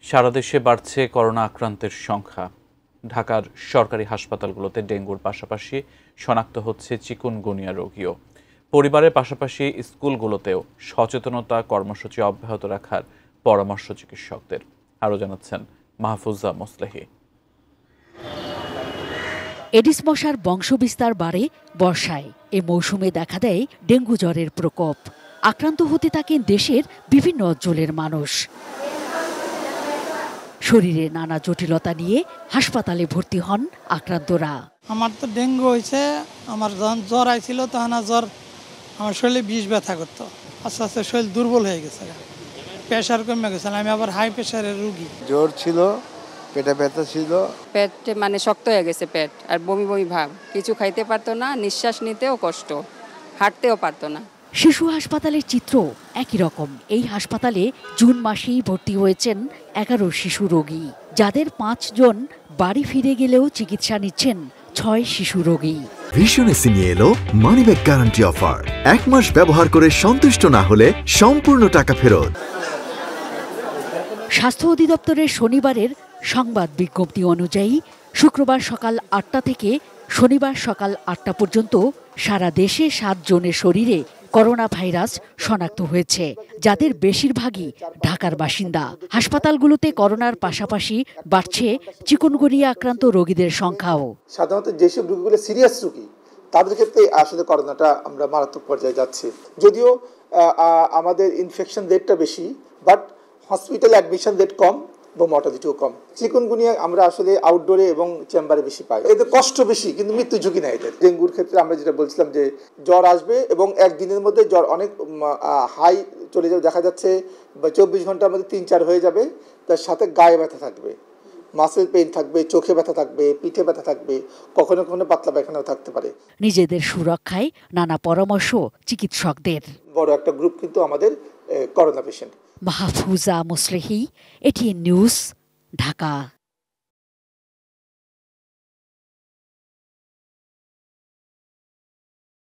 সারা দেশে বাড়ছে করোনা আক্রান্তের সংখ্যা। ঢাকার সরকারি হাসপাতালগুলোতে ডেঙ্গুর পাশাপাশি শনাক্ত হচ্ছে চিকুনগুনিয়া রোগীও। পরিবারের পাশাপাশি স্কুলগুলোতেও সচেতনতা কর্মসূচি অব্যাহত রাখার পরামর্শ চিকিৎসকদের। আরও জানাচ্ছেন মাহফুজা মোসলেহি। এডিস মশার বংশবিস্তার বাড়ে বর্ষায়। এ মৌসুমে দেখা দেয় ডেঙ্গু জ্বরের প্রকোপ। আক্রান্ত হতে থাকেন দেশের বিভিন্ন অঞ্চলের মানুষ। শরীরে নানা জটিলতা নিয়ে হাসপাতালে ভর্তি হন আক্রান্তরা। আমার তো ডেঙ্গু হয়েছে, আমার যখন জ্বর আইছিল তখন জ্বর আমার শরীরে বিষ ব্যথা করতো, আস্তে আস্তে শরীর দুর্বল হয়ে গেছে, প্রেশার কমে গেছে। আমি আবার হাই প্রেশারের রুগী। জ্বর ছিল, পেটে ব্যথা ছিল, পেট মানে শক্ত হয়ে গেছে পেট, আর বমি বমি ভাব, কিছু খাইতে পারতো না, নিঃশ্বাস নিতেও কষ্ট, হাঁটতেও পারতো না। শিশু হাসপাতালের চিত্র একই রকম। এই হাসপাতালে জুন মাসেই ভর্তি হয়েছেন 11 শিশু রোগী, যাদের 5 জন বাড়ি ফিরে গেলেও চিকিৎসা নিচ্ছেন 6 শিশু রোগী। ভীষণ এসি নিয়ে এলো মানিব্যাগ গ্যারান্টি অফার। 1 মাস ব্যবহার করে সন্তুষ্ট না হলে সম্পূর্ণ টাকা ফেরত। স্বাস্থ্য অধিদপ্তরের শনিবারের সংবাদ বিজ্ঞপ্তি অনুযায়ী শুক্রবার সকাল 8টা থেকে শনিবার সকাল 8টা পর্যন্ত সারা দেশে 7 জনের শরীরে করোনা ভাইরাস শনাক্ত হয়েছে, যাদের বেশিরভাগই ঢাকার বাসিন্দা। হাসপাতালগুলোতে করোনার পাশাপাশি বাড়ছে চিকুনগুনিয়া আক্রান্ত রোগীদের সংখ্যাও। সাধারণত যেসব রোগীগুলো সিরিয়াস রোগী, তাদের ক্ষেত্রে আসলে করোনাটা আমরা মারাত্মক পর্যায়ে যাচ্ছে। যদিও আমাদের ইনফেকশন রেটটা বেশি, বাট হসপিটাল অ্যাডমিশন রেট কম এবং মর্টালিটিও কম। চিকুনগুনিয়া আমরা আসলে আউটডোরে এবং চেম্বারে বেশি পাই। এদের কষ্ট বেশি, কিন্তু মৃত্যু ঝুঁকি নেই এদের। ডেঙ্গুর ক্ষেত্রে আমরা যেটা বলছিলাম যে জ্বর আসবে এবং একদিনের মধ্যে জ্বর অনেক হাই চলে যাবে, দেখা যাচ্ছে 24 ঘন্টার মধ্যে 3-4 হয়ে যাবে। তার সাথে গায়ে ব্যথা থাকবে, মাসেল পেইন থাকবে, চোখে ব্যথা থাকবে, পিঠে ব্যথা থাকবে, কখনো কখনো পাতলা পায়খানাও থাকতে পারে। নিজেদের সুরক্ষায় নানা পরামর্শ চিকিৎসকদের। বড় একটা গ্রুপ কিন্তু আমাদের corona patient. Mahfuza Moslehi, ATN news, Dhaka.